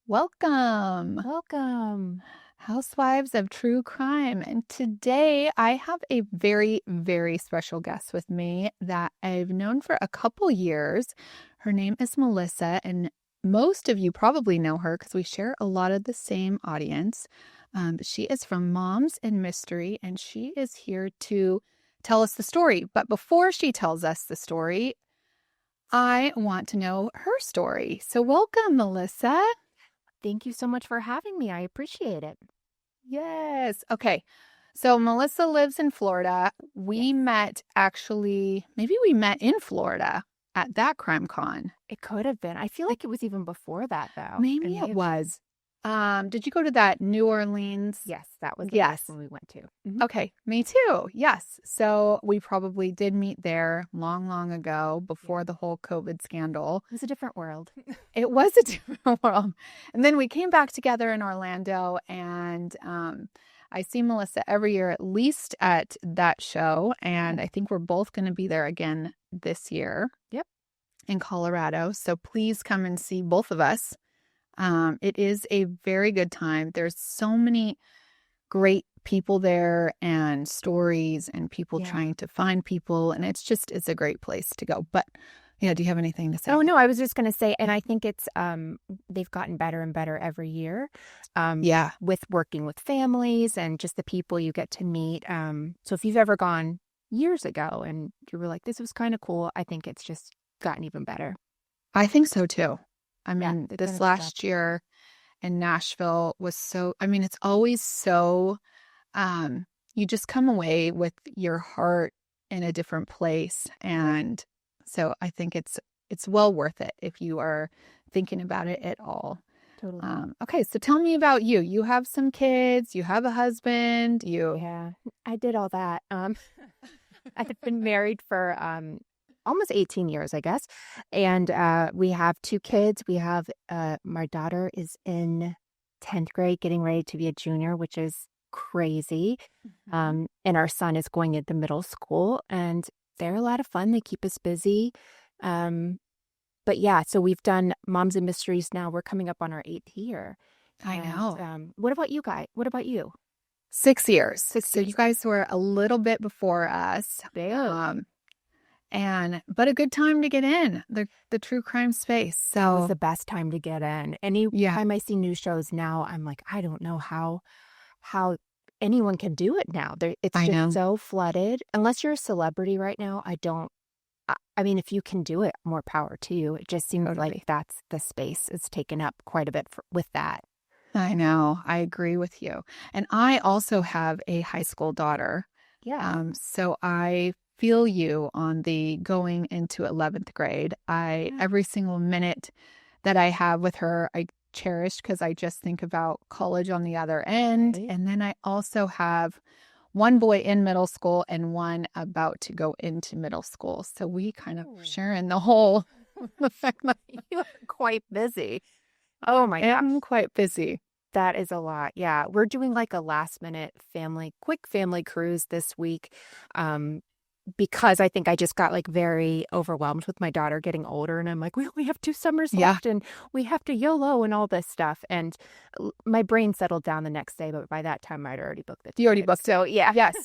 Welcome, Welcome. Housewives of True Crime. And today I have a very, very special guest with me that I've known for a couple years. Her name is Melissa, and most of you probably know her because we share a lot of the same audience. She is from Moms and Mystery, and she is here to tell us the story. But before she tells us the story, I want to know her story. So welcome, Melissa. Thank you so much for having me. I appreciate it. Yes. Okay. So Melissa lives in Florida. Yes. We met maybe we met in Florida at that crime con. It could have been. I feel like it was even before that, though. It Maybe may it have been. was. Did you go to that New Orleans? Yes, that was the Yes. first one we went to. Mhm. Okay, me too. Yes. So we probably did meet there long, long ago before Yeah. the whole COVID scandal. It was a different world. It was a different world. And then we came back together in Orlando, and I see Melissa every year, at least at that show. And I think we're both going to be there again this year Yep. in Colorado. So please come and see both of us. It is a very good time. There's so many great people there and stories and people Yeah. trying to find people. And it's a great place to go. But yeah, do you have anything to say? Oh, no, I was just going to say, and I think it's they've gotten better and better every year. Yeah. With working with families and just the people you get to meet. So if you've ever gone years ago and you were like, this was kind of cool, I think it's just gotten even better. I think so too. I Yeah, mean, they've done this a good job. last year in Nashville was it's always so, you just come away with your heart in a different place. And so I think it's well worth it if you are thinking about it at all. Totally. Okay, so tell me about you. You have some kids, you have a husband, Yeah, I did all that. I've been married for almost 18 years, I guess. And we have two kids. We have my daughter is in 10th grade, getting ready to be a junior, which is crazy. And our son is going into middle school, and they're a lot of fun. They keep us busy. But yeah, so we've done Moms and Mysteries now. We're coming up on our 8th year. I And know. what about you guys? What about you? 6 years. 6 So you years. guys were a little bit before us. Big. But a good time to get in the true crime space. That was So the best time to get in. Any yeah, time I see news shows now, I'm like, I don't know how anyone can do it now. It's I just know. so flooded. Unless you're a celebrity right now, I mean, if you can do it, more power to you. It just seems Totally. like that's the space is taken up quite a bit with that. I know. I agree with you. And I also have a high school daughter. Yeah. So I feel you on the going into 11th grade. Yeah. Every single minute that I have with her, I cherish because I just think about college on the other end. Right. And then I also have one boy in middle school and one about to go into middle school. So we kind of Oh. share in the whole the fact that You are quite busy. Oh my gosh. I'm quite busy. That is a lot. Yeah. We're doing like a last minute quick family cruise this week. Because I think I just got like very overwhelmed with my daughter getting older, and I'm like, we only have 2 summers Yeah. left and we have to YOLO and all this stuff. And my brain settled down the next day, but by that time I'd already booked the You already tickets. booked it. So yeah, Yes.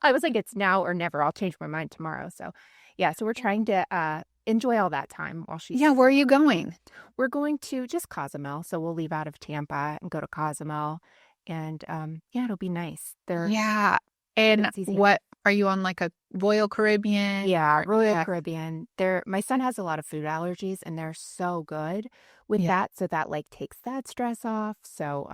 I was like, it's now or never. I'll change my mind tomorrow. So yeah, so we're trying to enjoy all that time while she's. Yeah. Where are you going? We're going to just Cozumel, so we'll leave out of Tampa and go to Cozumel, and yeah, it'll be nice. Yeah. And It's easy. what are you on, like a Royal Caribbean? Yeah, Royal Yeah. Caribbean. My son has a lot of food allergies, and they're so good with Yeah. that. So that like takes that stress off. So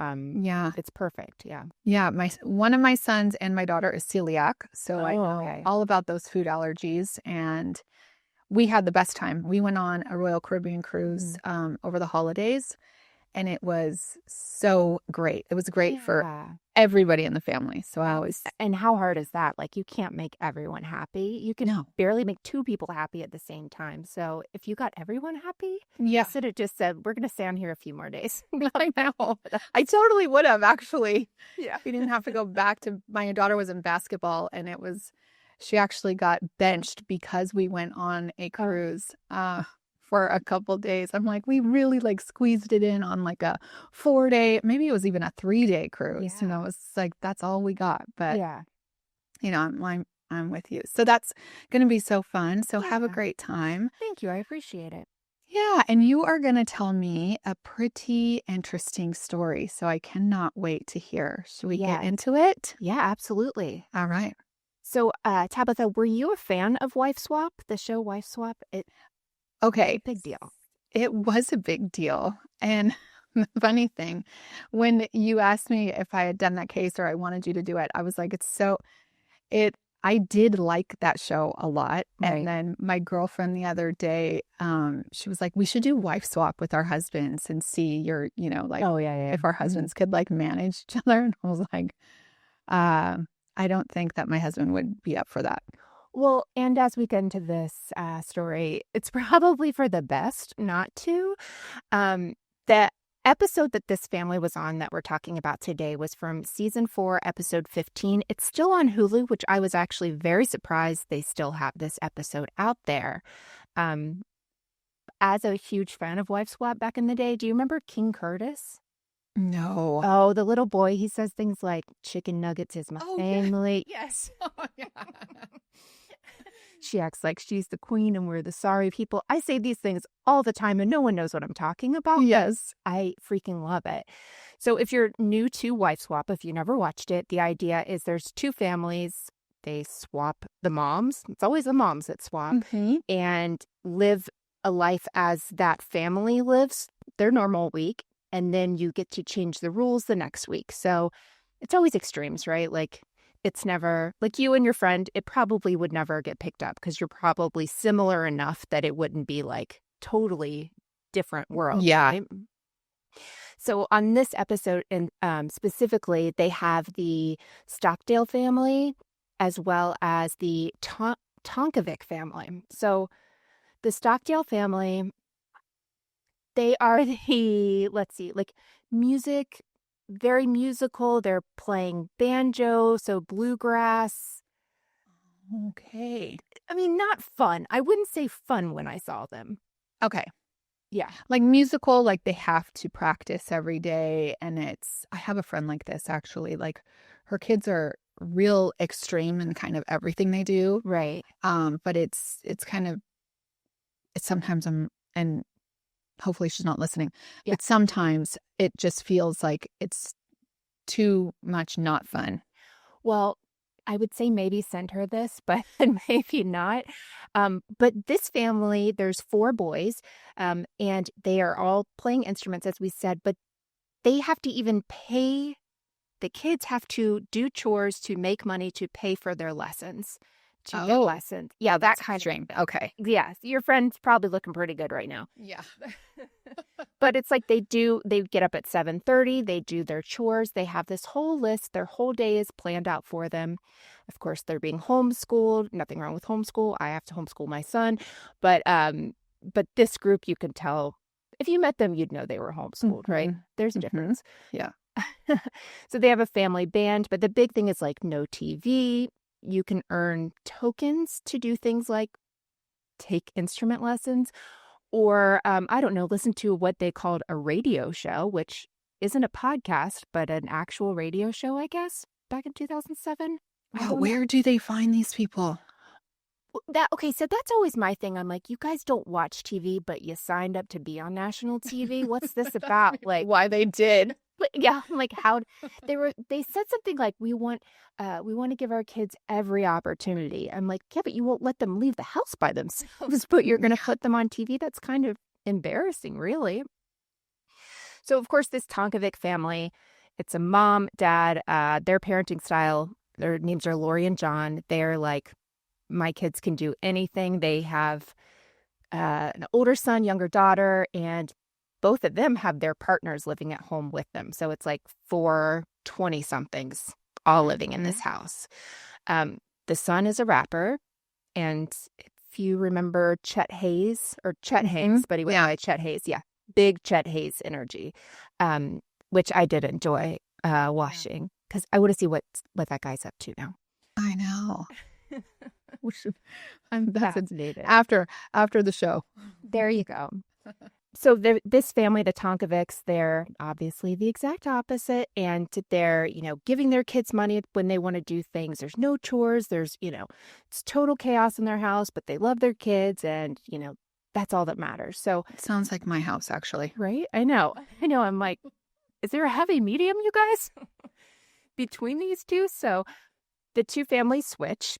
Yeah. it's perfect. Yeah. Yeah. One of my sons and my daughter is celiac. So I know Okay. all about those food allergies. And we had the best time. We went on a Royal Caribbean cruise over the holidays, and it was so great. It was great for Yeah. everybody in the family. So I always, And how hard is that? Like you can't make everyone happy. You can no. barely make two people happy at the same time. So if you got everyone happy, Yeah. should have just said, we're going to stay on here a few more days. I know. I totally would have, actually. Yeah. We didn't have to go back to, my daughter was in basketball, and she actually got benched because we went on a cruise for a couple days. I'm like, we really like squeezed it in on like a 4-day, maybe it was even a 3-day cruise. You Yeah. know, it's like that's all we got. But Yeah. you know, I'm with you. So that's going to be so fun. So have a Yeah. great time. Thank you. I appreciate it. Yeah, and you are going to tell me a pretty interesting story. So I cannot wait to hear. Should we get Yes. into it? Yeah, absolutely. All right. So, Tabitha, were you a fan of Wife Swap, the show Wife Swap? It's Okay. a big deal. It was a big deal. And the funny thing, when you asked me if I had done that case or I wanted you to do it, I was like, it I did like that show a lot. Right. And then my girlfriend the other day, she was like, we should do wife swap with our husbands and see like Oh, yeah, yeah. if our husbands could like manage each other. And I was like, I don't think that my husband would be up for that. Well, and as we get into this story, it's probably for the best not to. The episode that this family was on that we're talking about today was from season 4, episode 15. It's still on Hulu, which I was actually very surprised they still have this episode out there. As a huge fan of Wife Swap back in the day, do you remember King Curtis? No. Oh, the little boy, he says things like, chicken nuggets is my family. Yeah. Yes. Oh, yeah. She acts like she's the queen and we're the sorry people. I say these things all the time and no one knows what I'm talking about. Yes. I freaking love it. So if you're new to Wife Swap, if you never watched it, the idea is there's 2 families. They swap the moms. It's always the moms that swap and live a life as that family lives their normal week. And then you get to change the rules the next week. So it's always extremes, right? Like it's never like you and your friend, it probably would never get picked up because you're probably similar enough that it wouldn't be like totally different worlds. Yeah. Right? So on this episode, and specifically, they have the Stockdale family as well as the Tonkovic family. So the Stockdale family, they are the, let's see, like music, very musical. They're playing banjo, so bluegrass. Okay. I mean, not fun. I wouldn't say fun when I saw them. Okay. Yeah. Like musical, like they have to practice every day. And I have a friend like this actually, like her kids are real extreme in kind of everything they do. Right. But it's sometimes and hopefully she's not listening, Yeah. but sometimes it just feels like it's too much not fun. Well, I would say maybe send her this, but maybe not. But this family, there's 4 boys, and they are all playing instruments, as we said, but they have to even pay. The kids have to do chores to make money to pay for their lessons. To get lessons. Yeah, that kind of strange. Okay. Yeah, your friend's probably looking pretty good right now. Yeah. But it's like they get up at 7:30, they do their chores, they have this whole list, their whole day is planned out for them. Of course, they're being homeschooled, nothing wrong with homeschool. I have to homeschool my son, but this group, you can tell, if you met them, you'd know they were homeschooled, right? There's a difference. Yeah. So they have a family band, but the big thing is like no TV. You can earn tokens to do things like take instrument lessons or, I don't know, listen to what they called a radio show, which isn't a podcast, but an actual radio show, I guess, back in 2007. Wow, where do they find these people? Okay, so that's always my thing. I'm like, you guys don't watch TV, but you signed up to be on national TV. What's this about? Like, why they did? Yeah, like how they said something like we want to give our kids every opportunity. I'm like, yeah, but you won't let them leave the house by themselves, but you're going to put them on TV. That's kind of embarrassing, really. So, of course, this Tonkovic family, it's a mom, dad, their parenting style, their names are Lori and John. They're like, my kids can do anything. They have an older son, younger daughter, and both of them have their partners living at home with them. So it's like 4 20-somethings all living in this house. The son is a rapper. And if you remember Chet Hayes, but he went by Chet Hayes. Yeah, big Chet Hayes energy, which I did enjoy watching because I want to see what that guy's up to now. I know. That's it. Fascinated. After the show. There you go. So this family, the Tonkovics, they're obviously the exact opposite. And they're, giving their kids money when they want to do things. There's no chores. There's, it's total chaos in their house, but they love their kids. And, that's all that matters. So, It sounds like my house, actually. right? I know. I'm like, is there a heavy medium, you guys, between these two? So the two families switch.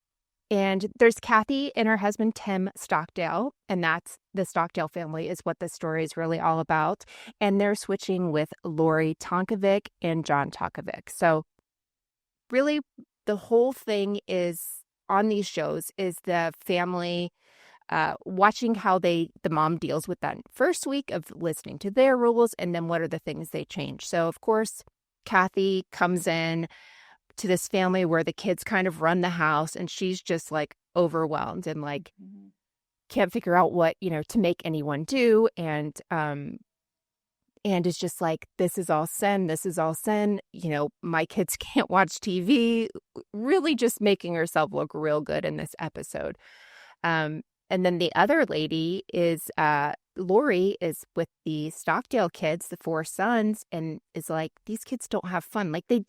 And there's Kathy and her husband, Tim Stockdale, and that's the Stockdale family is what this story is really all about. And they're switching with Lori Tonkovic and John Tonkovic. So really, the whole thing is on these shows is the family watching how the mom deals with that first week of listening to their rules, and then what are the things they change. So, of course, Kathy comes in to this family where the kids kind of run the house, and she's just like overwhelmed and like can't figure out what to make anyone do, and is just like, this is all sin, my kids can't watch TV, really just making herself look real good in this episode. And then the other lady is Lori is with the Stockdale kids, the 4 sons, and is like, these kids don't have fun. Like they're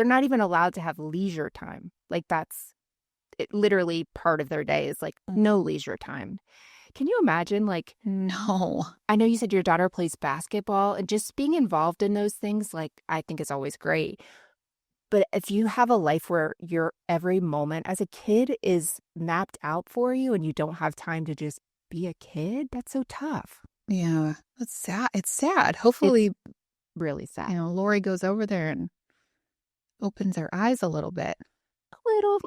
not even allowed to have leisure time. Like that's literally part of their day is like no leisure time. Can you imagine? Like, no. I know you said your daughter plays basketball, and just being involved in those things, like I think is always great. But if you have a life where your every moment as a kid is mapped out for you and you don't have time to just be a kid, that's so tough. Yeah, that's sad. It's sad. Hopefully, it's really sad. Lori goes over there and opens her eyes a little bit. A little.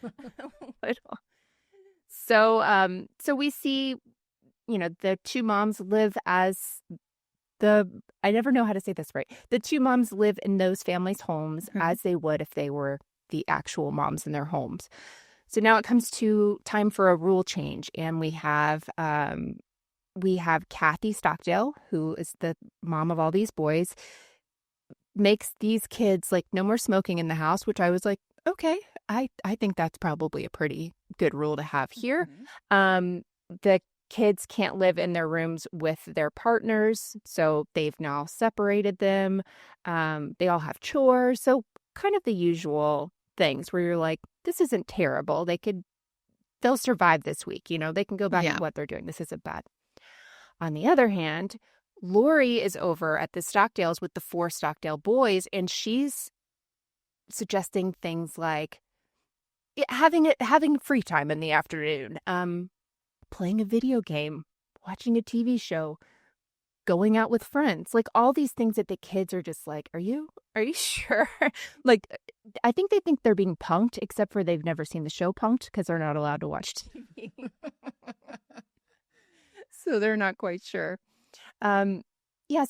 A little. So we see, the two moms live as I never know how to say this right. The two moms live in those families' homes as they would if they were the actual moms in their homes. So now it comes to time for a rule change, and we have Kathy Stockdale, who is the mom of all these boys, makes these kids like no more smoking in the house, which I was like, okay, I think that's probably a pretty good rule to have here. The kids can't live in their rooms with their partners, so they've now separated them. They all have chores, so kind of the usual things where you're like, this isn't terrible. They'll survive this week. They can go back to what they're doing. This isn't bad. On the other hand, Lori is over at the Stockdales with the 4 Stockdale boys, and she's suggesting things like having free time in the afternoon, playing a video game, watching a TV show, going out with friends, like all these things that the kids are just like, are you sure? Like, I think they think they're being punked, except for they've never seen the show Punked because they're not allowed to watch TV. So they're not quite sure. So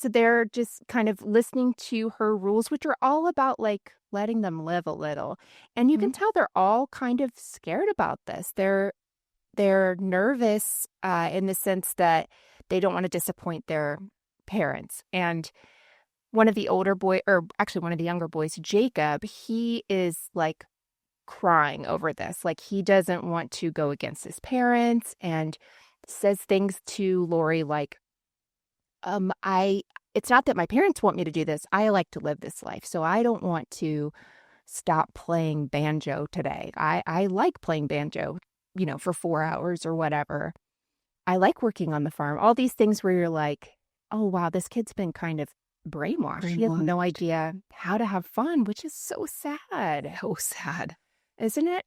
they're just kind of listening to her rules, which are all about like letting them live a little. And you can tell they're all kind of scared about this. They're nervous in the sense that they don't want to disappoint their parents. And one of the younger boys, Jacob, he is like crying over this. Like he doesn't want to go against his parents and says things to Lori like, it's not that my parents want me to do this. I like to live this life. So I don't want to stop playing banjo today. I like playing banjo, for 4 hours or whatever. I like working on the farm. All these things where you're like, oh, wow, this kid's been kind of brainwashed. He has no idea how to have fun, which is so sad. So sad. Isn't it?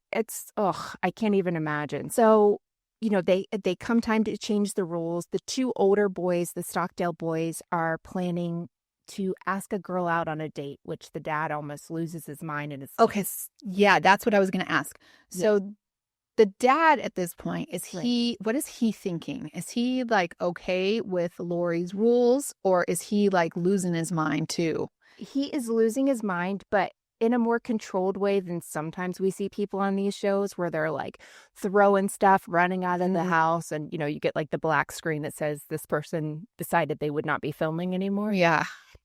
I can't even imagine. So, they come time to change the rules. The 2 older boys, the Stockdale boys, are planning to ask a girl out on a date, which the dad almost loses his mind and is okay. Yeah, that's what I was going to ask. So the dad at this point, what is he thinking? Is he like okay with Lori's rules, or is he like losing his mind too? He is losing his mind, but in a more controlled way than sometimes we see people on these shows where they're like throwing stuff, running out of the house. And, you get like the black screen that says this person decided they would not be filming anymore. Yeah.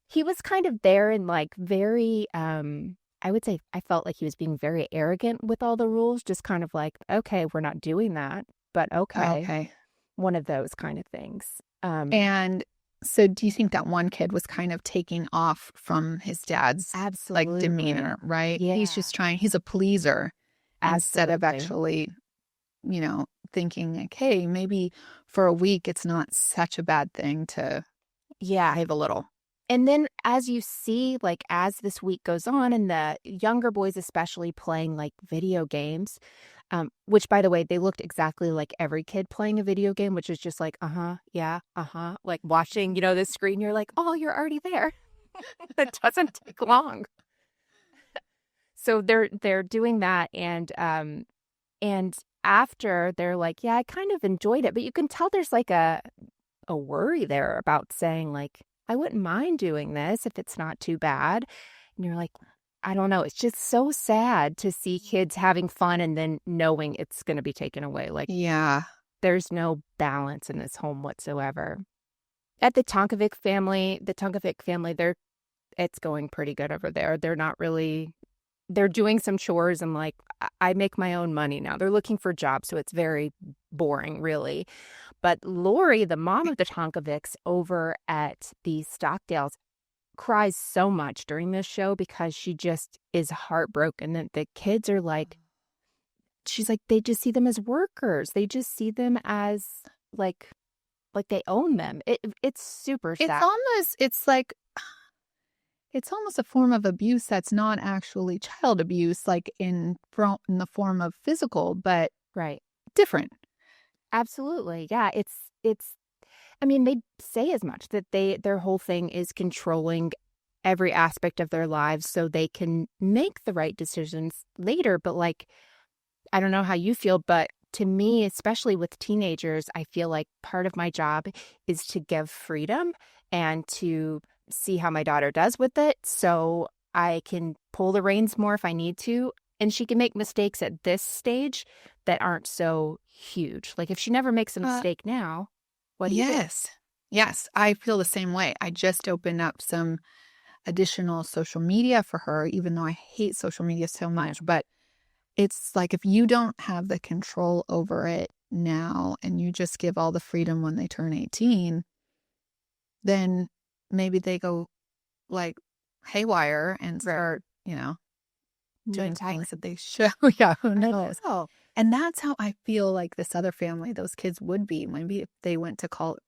He was kind of there and like very I would say I felt like he was being very arrogant with all the rules, just kind of like, okay, we're not doing that, but okay, Okay. one of those kind of things. And so do you think that one kid was kind of taking off from his dad's like Absolutely. demeanor, right? He's Yeah, just he's a pleaser instead of absolutely. actually, thinking like, hey, maybe for a week it's not such a bad thing to Yeah. behave a little. And then as you see, like, as this week goes on and the younger boys especially playing, like, video games, which, by the way, they looked exactly like every kid playing a video game, which is just like, "Uh-huh, yeah, uh-huh," like, watching, the screen, you're like, "Oh, you're already there." It doesn't take long. So they're doing that, and after, they're like, "Yeah, I kind of enjoyed it," but you can tell there's, like, a worry there about saying, like, "I wouldn't mind doing this if it's not too bad." And you're like, I don't know. It's just so sad to see kids having fun and then knowing it's going to be taken away. Like, Yeah. there's no balance in this home whatsoever. At the Tonkovic family, it's going pretty good over there. They're not really, they're doing some chores and like, I make my own money now. They're looking for jobs, so it's very boring, really. But Lori, the mom of the Tonkovics over at the Stockdales, cries so much during this show because she just is heartbroken that the kids are like, she's like, they just see them as workers. They just see them as like they own them. It's super It's sad. almost it's almost a form of abuse that's not actually child abuse, like in the form of physical, but Right. different. Absolutely. Yeah. It's I mean, they say as much that their whole thing is controlling every aspect of their lives so they can make the right decisions later. But like, I don't know how you feel, but to me, especially with teenagers, I feel like part of my job is to give freedom and to see how my daughter does with it so I can pull the reins more if I need to. And she can make mistakes at this stage that aren't so huge. Like if she never makes a Uh, mistake now, what do you do? yes. Yes, I feel the same way. I just opened up some additional social media for her, even though I hate social media so Yeah. much. But it's like if you don't have the control over it now and you just give all the freedom when they turn 18, then maybe they go like haywire and Right. start, doing Exactly. things that they should. Yeah, who I knows? know. And that's how I feel like this other family, those kids would be. Maybe if they went to college,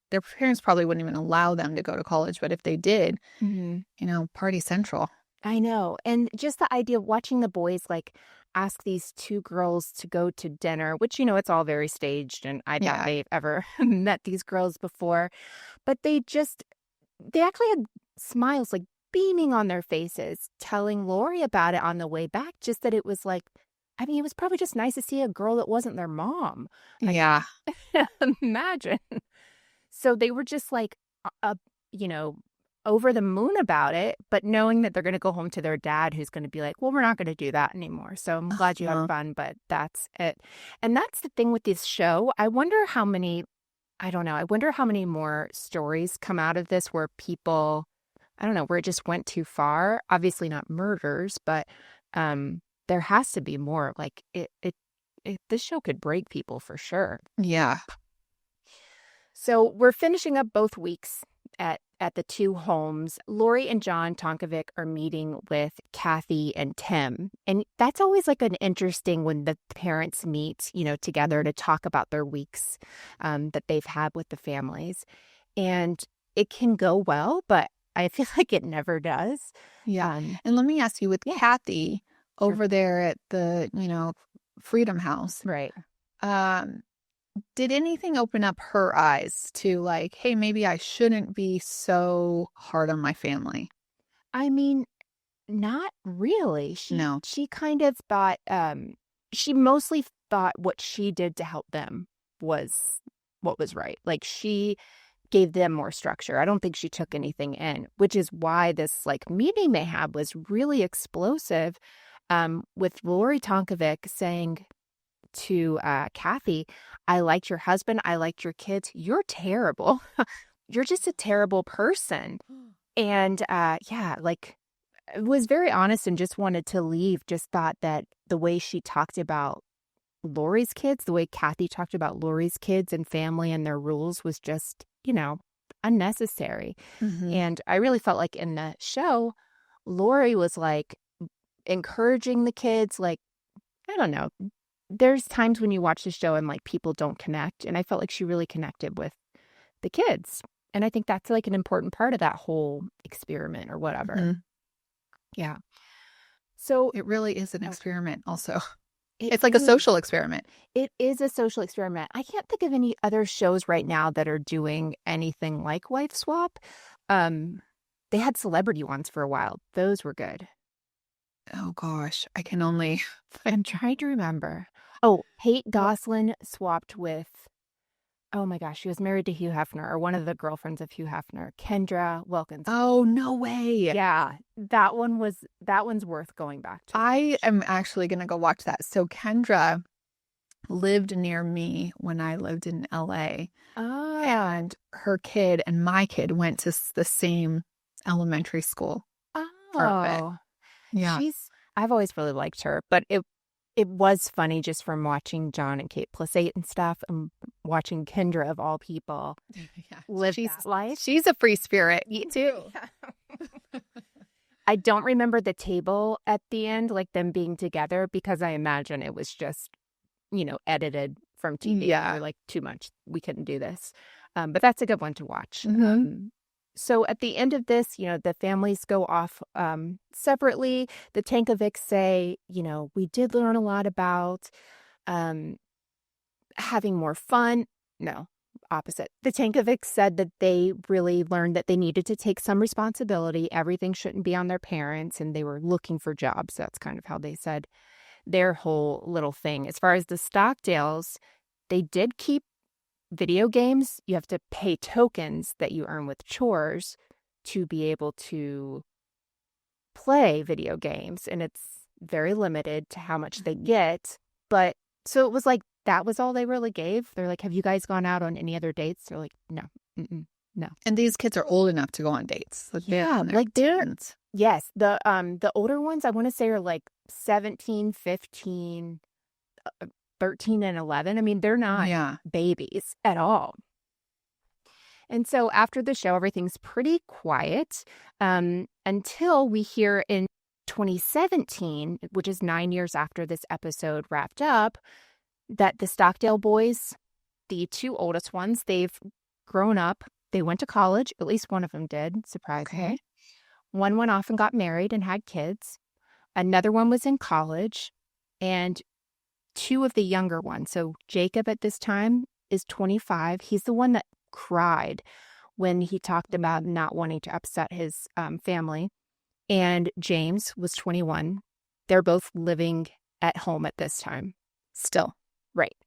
their parents probably wouldn't even allow them to go to college. But if they did, Mhm. party central. I know. And just the idea of watching the boys like ask these two girls to go to dinner, which, it's all very staged. And I doubt Yeah. they've ever met these girls before. But they actually had smiles like beaming on their faces, telling Lori about it on the way back. Just that it was like, I mean, it was probably just nice to see a girl that wasn't their mom. I Yeah. imagine. So they were just like, you know, over the moon about it, but knowing that they're going to go home to their dad, who's going to be like, well, we're not going to do that anymore. So I'm glad you had Uh, fun, but that's it. And that's the thing with this show. I don't know, I wonder how many more stories come out of this where people, I don't know, where it just went too far. Obviously not murders, but there has to be more. Like this show could break people for sure. yeah. So we're finishing up both weeks at the two homes. Lori and John Tonkovic are meeting with Kathy and Tim. And that's always like an interesting when the parents meet, together to talk about their weeks that they've had with the families. And it can go well, but I feel like it never does. Yeah. Um, And let me ask you with yeah, Kathy sure. over there at the, Freedom House, Right. um, did anything open up her eyes to like, hey, maybe I shouldn't be so hard on my family? I mean, not really. No. She kind of thought she mostly thought what she did to help them was what was right. Like she gave them more structure. I don't think she took anything in, which is why this like meeting they had was really explosive. With Lori Tonkovic saying to Kathy, I liked your husband, I liked your kids. You're terrible. You're just a terrible person. And yeah, like was very honest and just wanted to leave, just thought that the way she talked about Lori's kids, the way Kathy talked about Lori's kids and family and their rules was just, unnecessary. Mm-hmm. And I really felt like in the show, Lori was like encouraging the kids. Like, I don't know. There's times when you watch the show and like people don't connect. And I felt like she really connected with the kids. And I think that's like an important part of that whole experiment or whatever. Mm-hmm. Yeah. So It really is an experiment also. it It's like a is. social experiment. It is a social experiment. I can't think of any other shows right now that are doing anything like Wife Swap. They had celebrity ones for a while. Those were good. Oh gosh, I'm trying to remember. Oh, Kate Gosselin swapped with, oh my gosh, she was married to Hugh Hefner, or one of the girlfriends of Hugh Hefner, Kendra Wilkins. Oh, no way. Yeah, that one's worth going back to. I am actually going to go watch that. So Kendra lived near me when I lived in LA. Oh. And her kid and my kid went to the same elementary school. For a bit. Yeah. I've always really liked her, but it was funny just from watching John and Kate plus 8 and stuff, and watching Kendra of all people live that life. She's a free spirit. Me too. I don't remember the table at the end, like them being together, because I imagine it was just, edited from TV. Yeah. Or like too much. We couldn't do this. But that's a good one to watch. Mm-hmm. So at the end of this, the families go off separately. The Tankovics say, we did learn a lot about having more fun. No, opposite. The Tankovics said that they really learned that they needed to take some responsibility. Everything shouldn't be on their parents, and they were looking for jobs. That's kind of how they said their whole little thing. As far as the Stockdales, they did keep video games. You have to pay tokens that you earn with chores to be able to play video games, and it's very limited to how much they get. But so it was like that was all they really gave. They're like, have you guys gone out on any other dates? They're like, no. No. And these kids are old enough to go on dates. Yeah, like yes, the older ones I want to say are like 17, 15, 13 and 11. I mean, they're not babies at all. And so after the show, everything's pretty quiet until we hear in 2017, which is 9 years after this episode wrapped up, that the Stockdale boys, the two oldest ones, they've grown up. They went to college. At least one of them did, surprisingly. Okay. One went off and got married and had kids. Another one was in college. And two of the younger ones. So Jacob at this time is 25. He's the one that cried when he talked about not wanting to upset his family. And James was 21. They're both living at home at this time. Still. Right.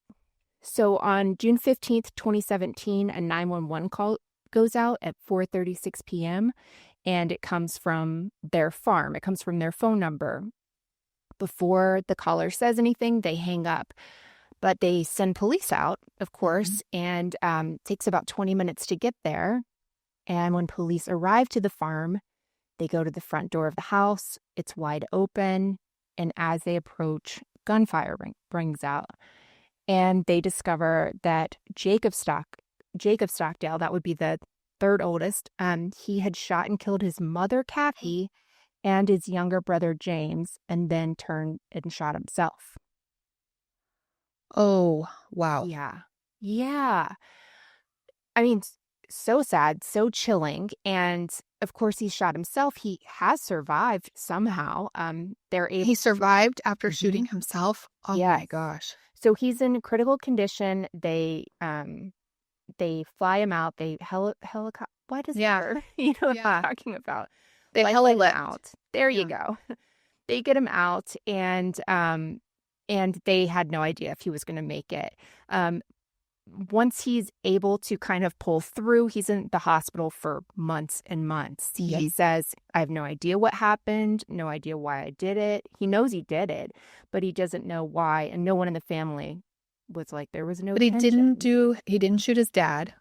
So on June 15th, 2017, a 911 call goes out at 4:36 p.m. and it comes from their farm. It comes from their phone number. Before the caller says anything, they hang up. But they send police out, of course, and it takes about 20 minutes to get there. And when police arrive to the farm, they go to the front door of the house. It's wide open. And as they approach, gunfire rings out. And they discover that Jacob Stockdale, that would be the third oldest, he had shot and killed his mother, Kathy, and his younger brother, James, and then turned and shot himself. Oh, wow. Yeah. I mean, so sad, so chilling. And of course, he shot himself. He has survived somehow. He survived after shooting himself? Oh, my gosh. So he's in critical condition. They fly him out. They helicopter. What is that? You know what I'm talking about. They heli-lift out. There you go. They get him out, and they had no idea if he was going to make it. Once he's able to kind of pull through, he's in the hospital for months and months. He says, I have no idea what happened, no idea why I did it. He knows he did it, but he doesn't know why. And no one in the family was like, there was no But tension. He didn't shoot his dad.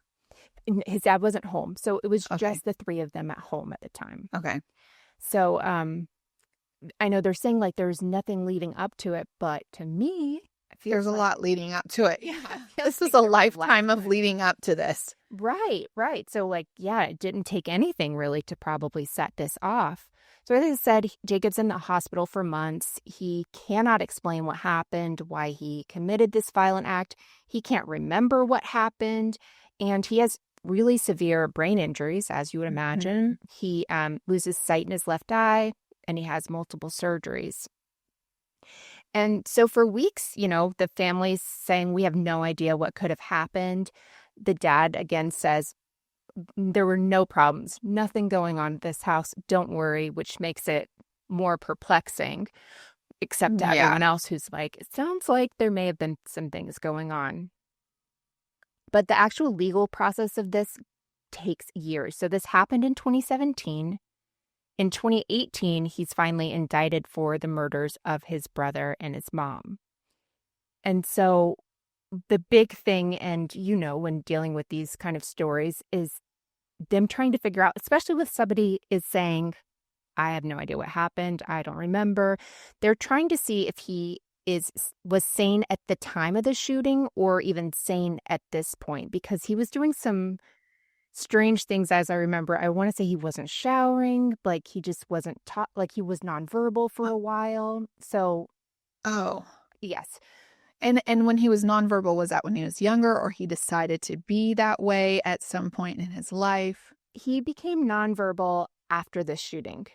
His dad wasn't home. So it was just the three of them at home at the time. Okay. So I know they're saying like there's nothing leading up to it, but to me, it feels There's a like, lot leading up to it. yeah, it This feels was like a there was lifetime of leading up to this. Right, right. So, like, yeah, it didn't take anything really to probably set this off. So, as I said, Jacob's in the hospital for months. He cannot explain what happened, why he committed this violent act. He can't remember what happened. And he has really severe brain injuries, as you would Mhm. imagine. He loses sight in his left eye, and he has multiple surgeries. And so for weeks, the family's saying, we have no idea what could have happened. The dad again says, there were no problems, nothing going on at this house. Don't worry, which makes it more perplexing, except to Yeah. everyone else who's like, it sounds like there may have been some things going on. But the actual legal process of this takes years. So this happened in 2017. In 2018, he's finally indicted for the murders of his brother and his mom. And so the big thing, and when dealing with these kind of stories, is them trying to figure out, especially with somebody is saying, I have no idea what happened. I don't remember. They're trying to see if he was sane at the time of the shooting or even sane at this point, because he was doing some strange things as I remember. I want to say he wasn't showering, like he just wasn't taught, like he was nonverbal for a while. So, Oh. yes. And when he was nonverbal, was that when he was younger or he decided to be that way at some point in his life? He became nonverbal after the shooting.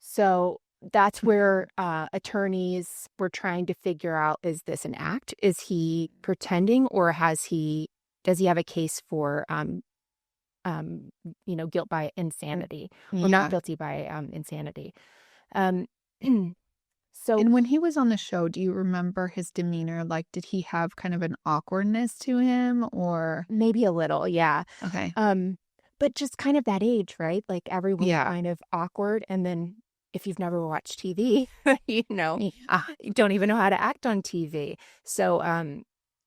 So that's where attorneys were trying to figure out, is this an act? Is he pretending, or does he have a case for guilt by insanity, or not Yeah. guilty by insanity? Um so And when he was on the show, do you remember his demeanor? Like, did he have kind of an awkwardness to him or? maybe a little, yeah. Okay. But just kind of that age, right? Like everyone's Yeah. kind of awkward, and then if you've never watched TV, Yeah. you don't even know how to act on TV. So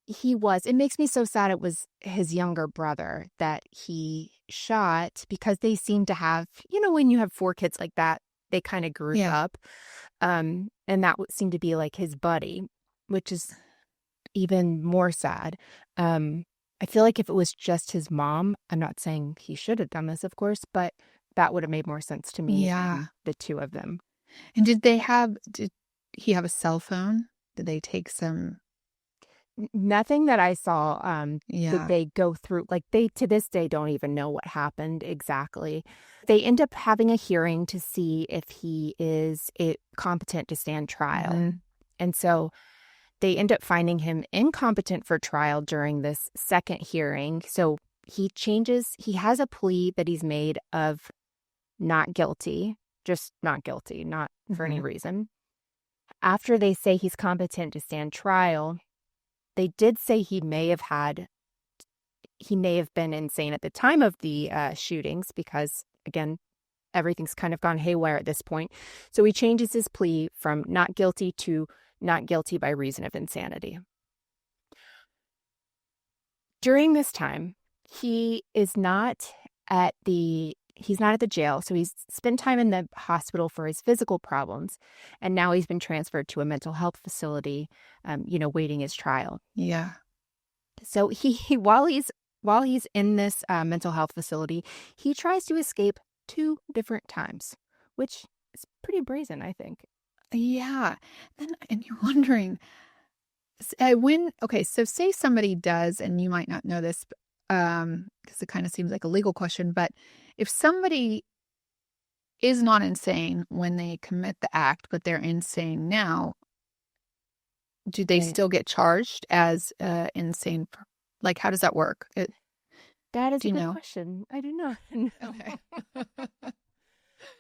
it makes me so sad it was his younger brother that he shot, because they seem to have, when you have four kids like that, they kind of grew Yeah. up. And that seemed to be like his buddy, which is even more sad. I feel like if it was just his mom, I'm not saying he should have done this, of course, but that would have made more sense to me Yeah. than the two of them. And did he have a cell phone? Did they take some? Nothing that I saw did Yeah. they go through. Like, they to this day don't even know what happened exactly. They end up having a hearing to see if he is competent to stand trial. Mhm. And so they end up finding him incompetent for trial during this second hearing. So he has a plea that he's made of not guilty, just not guilty, not for any Mhm. reason. After they say he's competent to stand trial, they did say he may have been insane at the time of the shootings, because, again, everything's kind of gone haywire at this point. So he changes his plea from not guilty to not guilty by reason of insanity. During this time, he's not at the jail. So he's spent time in the hospital for his physical problems. And now he's been transferred to a mental health facility, waiting his trial. Yeah. So he while he's in this mental health facility, he tries to escape 2 different times, which is pretty brazen, I think. Yeah. And you're wondering, so say somebody does, and you might not know this, because it kind of seems like a legal question, but if somebody is not insane when they commit the act, but they're insane now, do they Right. still get charged as insane? Like, how does that work? That is Do a you good know? question. I do not know. Okay.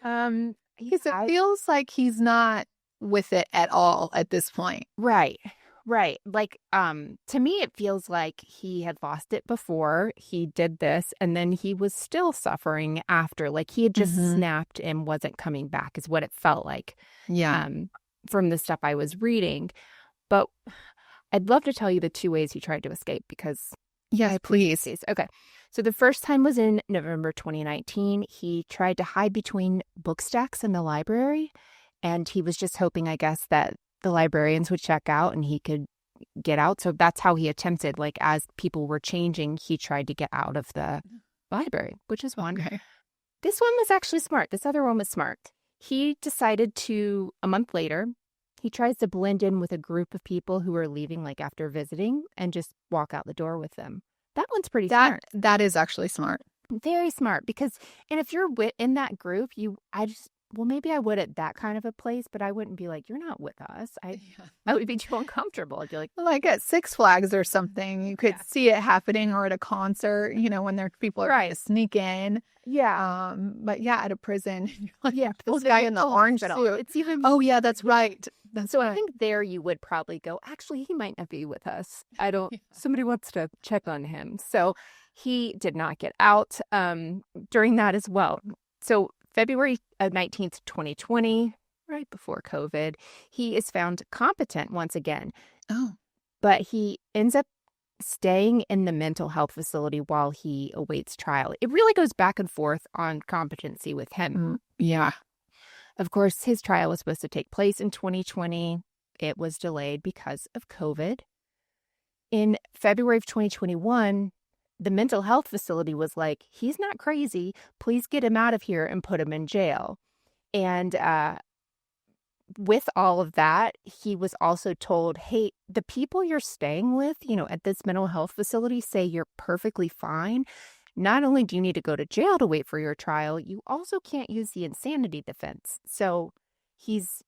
Yeah, Because it feels like he's not with it at all at this point. right. Right. Like, to me, it feels like he had lost it before he did this, and then he was still suffering after. Like, he had just Mhm. snapped and wasn't coming back, is what it felt like, Yeah. from the stuff I was reading. But I'd love to tell you the 2 ways he tried to escape, because Yes, please. okay. So the first time was in November 2019. He tried to hide between book stacks in the library, and he was just hoping, I guess, that the librarians would check out and he could get out. So that's how he attempted, like, as people were changing, he tried to get out of the library, which is one. Okay. This one was actually smart. This other one was smart. He decided to, a month later, he tries to blend in with a group of people who are leaving, like, after visiting, and just walk out the door with them. That one's pretty smart. That is actually smart. Very smart, because, and if you're in that group, well, maybe I would at that kind of a place, but I wouldn't be like, you're not with us. I would be too uncomfortable. I'd be like at Six Flags or something, you could see it happening, or at a concert, when there people are trying to sneak in. Yeah. But at a prison, you're like, this guy in the orange suit. It's even. Oh yeah, that's right. So I think there you would probably go, actually, he might not be with us. I don't, somebody wants to check on him. So he did not get out during that as well. So February 19th, 2020, right before COVID, he is found competent once again. Oh. But he ends up staying in the mental health facility while he awaits trial. It really goes back and forth on competency with him. Yeah. Of course, his trial was supposed to take place in 2020. It was delayed because of COVID. In February of 2021, the mental health facility was like, he's not crazy. Please get him out of here and put him in jail. And with all of that, he was also told, hey, the people you're staying with, at this mental health facility say you're perfectly fine. Not only do you need to go to jail to wait for your trial, you also can't use the insanity defense. So he's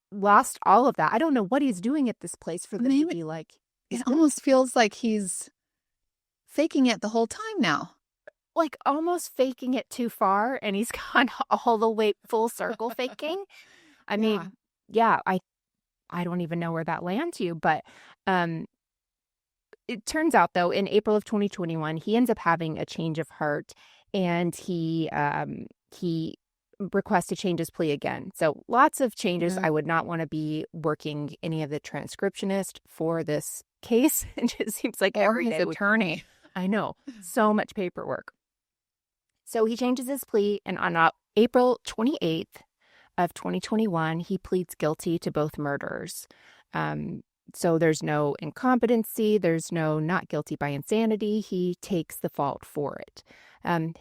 lost all of that. I don't know what he's doing at this place for them to be like. It almost feels like he's faking it the whole time now. Like almost faking it too far, and he's gone all the way full circle faking. I mean, I don't even know where that lands you, but it turns out, though, in April of 2021, he ends up having a change of heart, and he requests to change his plea again. So lots of changes. I would not want to be working any of the transcriptionist for this case. It just seems like every day attorney. I know. So much paperwork. So he changes his plea, and on April 28th of 2021, he pleads guilty to both murders. So there's no incompetency. There's no not guilty by insanity. He takes the fault for it.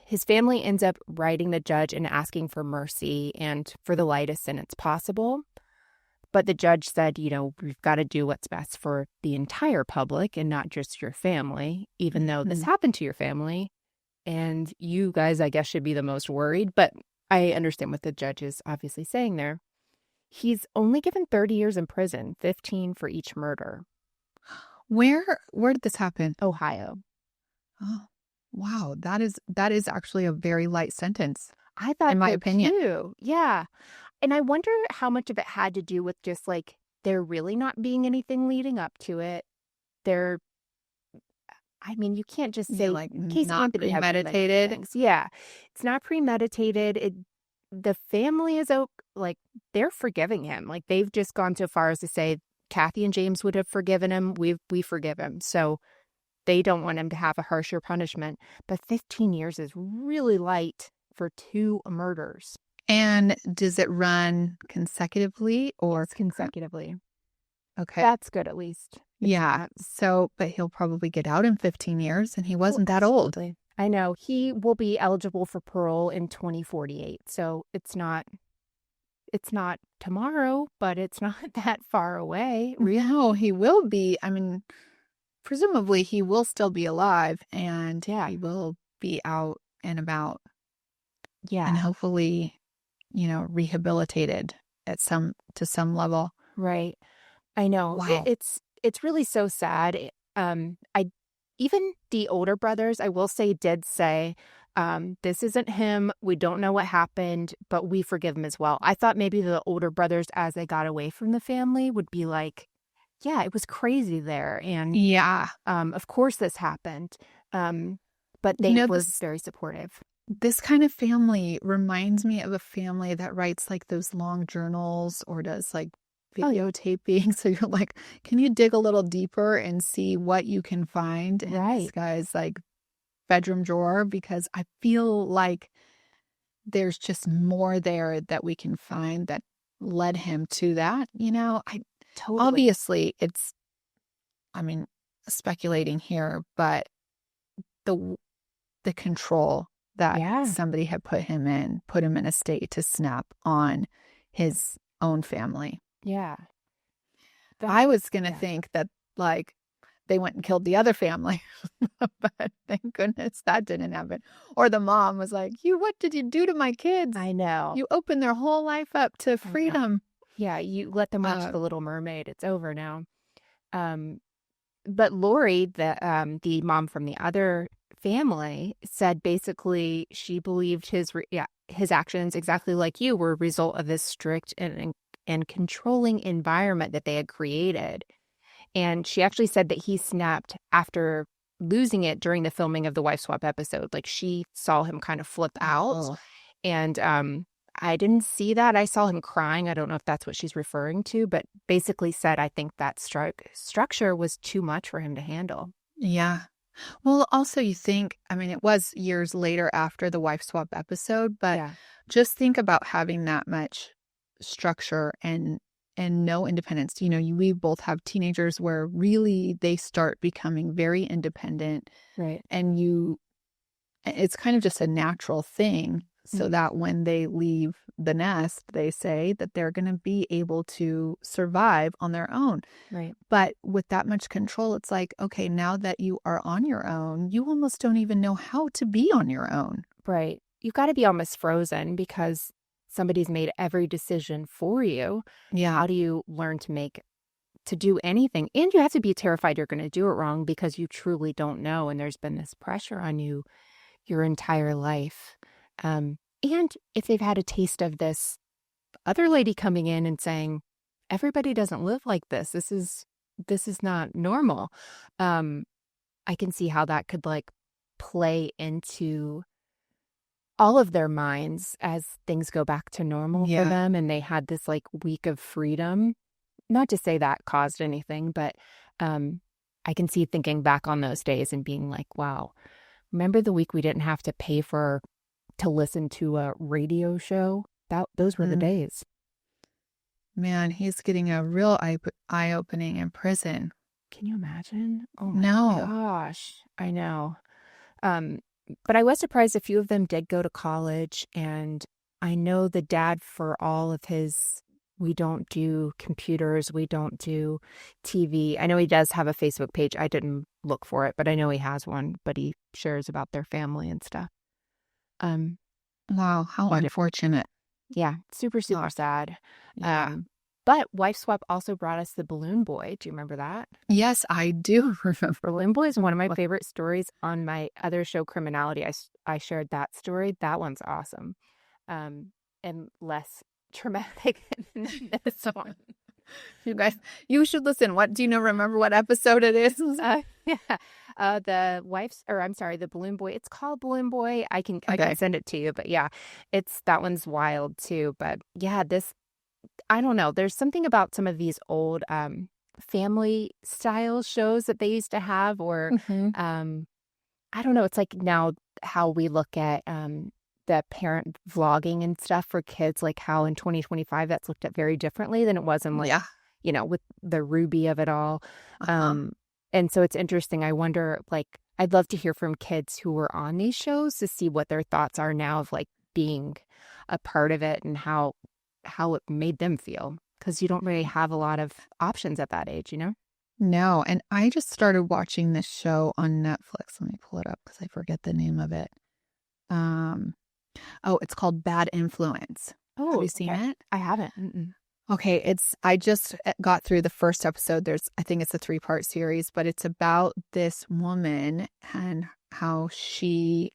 His family ends up writing the judge and asking for mercy and for the lightest sentence possible. But the judge said, we've got to do what's best for the entire public and not just your family, even though this happened to your family. And you guys, I guess, should be the most worried. But I understand what the judge is obviously saying there. He's only given 30 years in prison, 15 for each murder. Where did this happen? Ohio. Oh, wow. That is actually a very light sentence. I thought, in my opinion, too. Yeah. And I wonder how much of it had to do with just like there really not being anything leading up to it. You can't just say like not premeditated. Yeah. It's not premeditated. The family is like, they're forgiving him. Like, they've just gone so far as to say Kathy and James would have forgiven him. We forgive him. So they don't want him to have a harsher punishment. But 15 years is really light for 2 murders. And does it run consecutively or? It's consecutively. Okay. That's good, at least. Yeah. So, but he'll probably get out in 15 years, and he wasn't that old. I know. He will be eligible for parole in 2048. So it's not tomorrow, but it's not that far away. No, he will be. Presumably he will still be alive, and he will be out and about. Yeah. And hopefully, rehabilitated to some level. Right. I know. Wow. It's really so sad. Even the older brothers, I will say, did say, this isn't him. We don't know what happened, but we forgive him as well. I thought maybe the older brothers, as they got away from the family, would be like, yeah, it was crazy there. And of course this happened. But they were very supportive. This kind of family reminds me of a family that writes like those long journals or does like videotaping. So you're like, can you dig a little deeper and see what you can find? And this guy's like bedroom drawer because I feel like there's just more there that we can find that led him to that. I Totally. obviously I mean, speculating here, but the the control that Yeah. somebody had put him in a state to snap on his own family. Yeah. That, I was going to yeah. think that, like, they went and killed the other family, but thank goodness that didn't happen. Or the mom was like, what did you do to my kids? I know. You opened their whole life up to I know. freedom. Yeah, you let them watch The Little Mermaid. It's over now. But Lori, the mom from the other family, said basically she believed his actions, exactly like you, were a result of this strict and controlling environment that they had created. And she actually said that he snapped after losing it during the filming of the wife swap episode. Like, she saw him kind of flip out. Oh. And I didn't see that. I saw him crying. I don't know if that's what she's referring to, but basically said, I think that structure was too much for him to handle. Yeah. Well, also you think, I mean, it was years later after the wife swap episode, but Yeah. just think about having that much structure and no independence. We both have teenagers where really they start becoming very independent, Right. and it's kind of just a natural thing, so that when they leave the nest, they say that they're going to be able to survive on their own. Right. But with that much control, it's like, okay, now that you are on your own, you almost don't even know how to be on your own. Right. You've got to be almost frozen because somebody's made every decision for you. Yeah. How do you learn to do anything? And you have to be terrified you're going to do it wrong because you truly don't know. And there's been this pressure on you your entire life. And if they've had a taste of this other lady coming in and saying, everybody doesn't live like this. This is not normal. I can see how that could play into all of their minds as things go back to normal for them. And they had this week of freedom. Not to say that caused anything, but I can see thinking back on those days and being like, wow, remember the week we didn't have to pay to listen to a radio show? Those were the days. Man, he's getting a real eye-opening in prison. Can you imagine? Oh my No. gosh. I know. But I was surprised a few of them did go to college, and I know the dad, for all of his, we don't do computers, we don't do TV. I know he does have a Facebook page. I didn't look for it, but I know he has one, but he shares about their family and stuff. Wow, how unfortunate. Yeah, super, super sad. Yeah. But Wife Swap also brought us the Balloon Boy. Do you remember that? Yes, I do remember. Balloon Boy is one of my favorite stories. On my other show, Criminality, I shared that story. That one's awesome. And less traumatic than this one. You guys, you should listen. Remember what episode it is? Yeah. The Balloon Boy. It's called Balloon Boy. I can send it to you, but yeah, that one's wild too. But yeah, I don't know. There's something about some of these old family style shows that they used to have, or I don't know. It's like now how we look at the parent vlogging and stuff for kids, like how in 2025 that's looked at very differently than it was in with the Ruby of it all. And so it's interesting. I wonder, I'd love to hear from kids who were on these shows to see what their thoughts are now of being a part of it and how it made them feel, because you don't really have a lot of options at that age, No, and I just started watching this show on Netflix. Let me pull it up because I forget the name of it. It's called Bad Influence. Oh, have you seen it? I haven't. Mm-mm. Okay, I just got through the first episode. I think it's a 3-part series, but it's about this woman and how she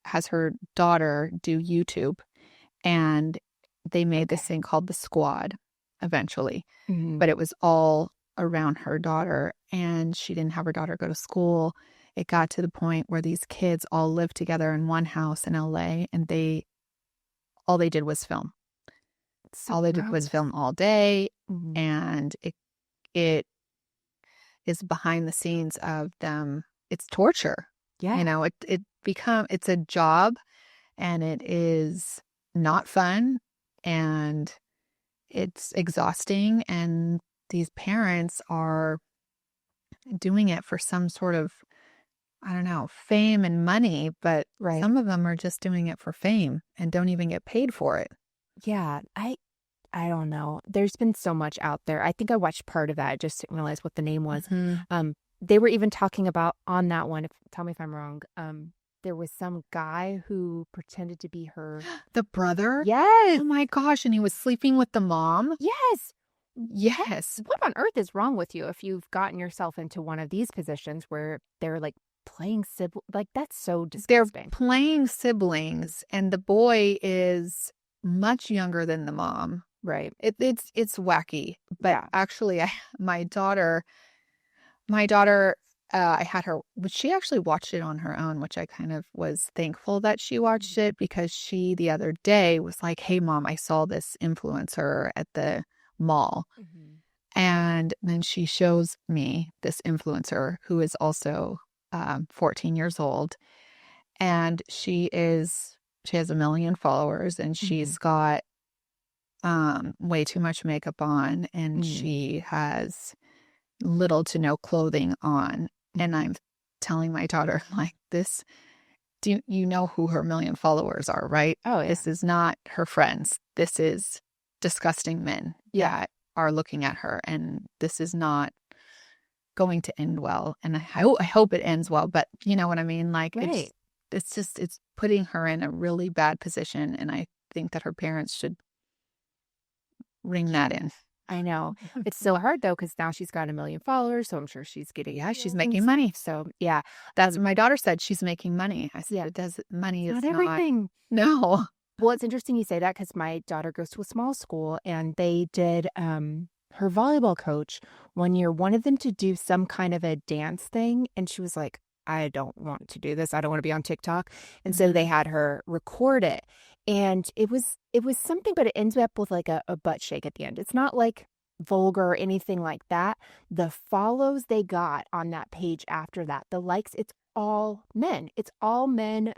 has her daughter do YouTube, and they made this thing called The Squad eventually, but it was all around her daughter, and she didn't have her daughter go to school. It got to the point where these kids all lived together in one house in LA, and all they did was film. All they did was film all day, and it is behind the scenes of them. It's torture. Yeah. It's a job, and it is not fun, and it's exhausting, and these parents are doing it for some sort of, I don't know, fame and money, but Right. some of them are just doing it for fame and don't even get paid for it. Yeah. I don't know. There's been so much out there. I think I watched part of that. I just didn't realize what the name was. They were even talking about on that one, tell me if I'm wrong. There was some guy who pretended to be her. The brother? Yes. Oh my gosh, and he was sleeping with the mom? Yes. Yes. What on earth is wrong with you if you've gotten yourself into one of these positions where they're like playing sibling? Like, that's so They're disgusting. playing siblings, and the boy is much younger than the mom. Right. It's wacky. But Yeah. actually, my daughter, I had her, but she actually watched it on her own, which I kind of was thankful that she watched it, because she the other day was like, "Hey, Mom, I saw this influencer at the mall." And then she shows me this influencer who is also 14 years old. And she has 1 million followers, and she's got way too much makeup on, and she has little to no clothing on. And I'm telling my daughter, like, this, you know who her 1 million followers are, right? Oh, yeah. This is not her friends. This is disgusting men that are looking at her, and this is not going to end well. And I hope it ends well, but you know what I mean? Like, Right. it's putting her in a really bad position, and I think that her parents should ring that in. I know. It's so hard though, because now she's got 1 million followers, so I'm sure she's getting She's deals making and money. stuff. So yeah, That's what my daughter said. She's making money. I said, Yeah. money is not not everything. No. Well, it's interesting you say that because my daughter goes to a small school, and they did her volleyball coach one year wanted them to do some kind of a dance thing, and she was like, I don't want to do this. I don't want to be on TikTok. And so they had her record it. And it was something, but it ends up with like a butt shake at the end. It's not like vulgar or anything like that. The follows they got on that page after that, the likes, it's all men. It's all men,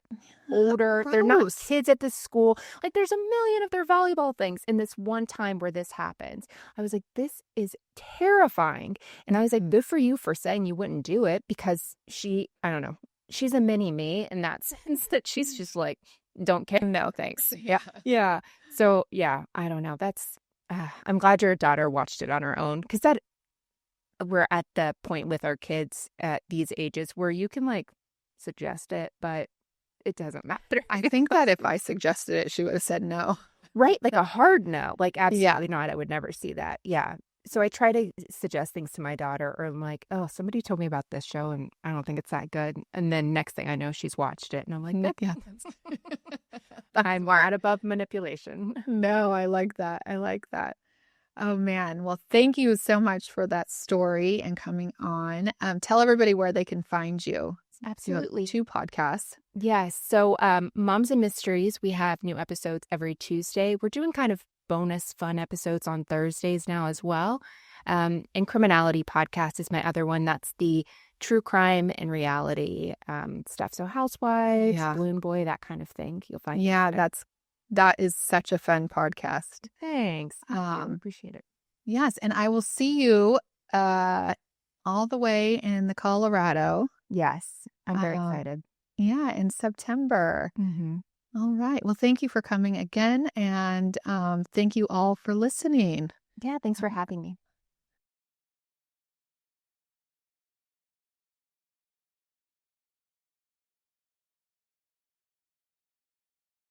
older. They're not Gross. kids at this school. Like, there's 1 million of their volleyball things in this one time where this happens. I was like, this is terrifying. And I was like, good for you for saying you wouldn't do it, because I don't know, she's a mini me in that sense, that she's just like, don't care. No, thanks. Yeah. Yeah. So, yeah, I don't know. I'm glad your daughter watched it on her own, because we're at the point with our kids at these ages where you can like suggest it, but it doesn't matter. I think that if I suggested it, she would have said no. Right? Like a hard no. Like, absolutely not. I would never see that. Yeah. So I try to suggest things to my daughter, or I'm like, oh, somebody told me about this show and I don't think it's that good. And then next thing I know, she's watched it. And I'm like, Yeah. I'm not above manipulation. No, I like that. I like that. Oh, man. Well, thank you so much for that story and coming on. Tell everybody where they can find you. Absolutely. You have 2 podcasts. Yes. So Moms and Mysteries, we have new episodes every Tuesday. We're doing kind of bonus fun episodes on Thursdays now as well. And Criminality podcast is my other one. That's the true crime and reality stuff. So Housewives, Balloon Boy, that kind of thing. You'll find. Yeah, that is such a fun podcast. Thanks. Appreciate it. Yes, and I will see you all the way in the Colorado. Yes, I'm very excited. Yeah, in September. All right. Well, thank you for coming again, and thank you all for listening. Yeah, thanks for having me.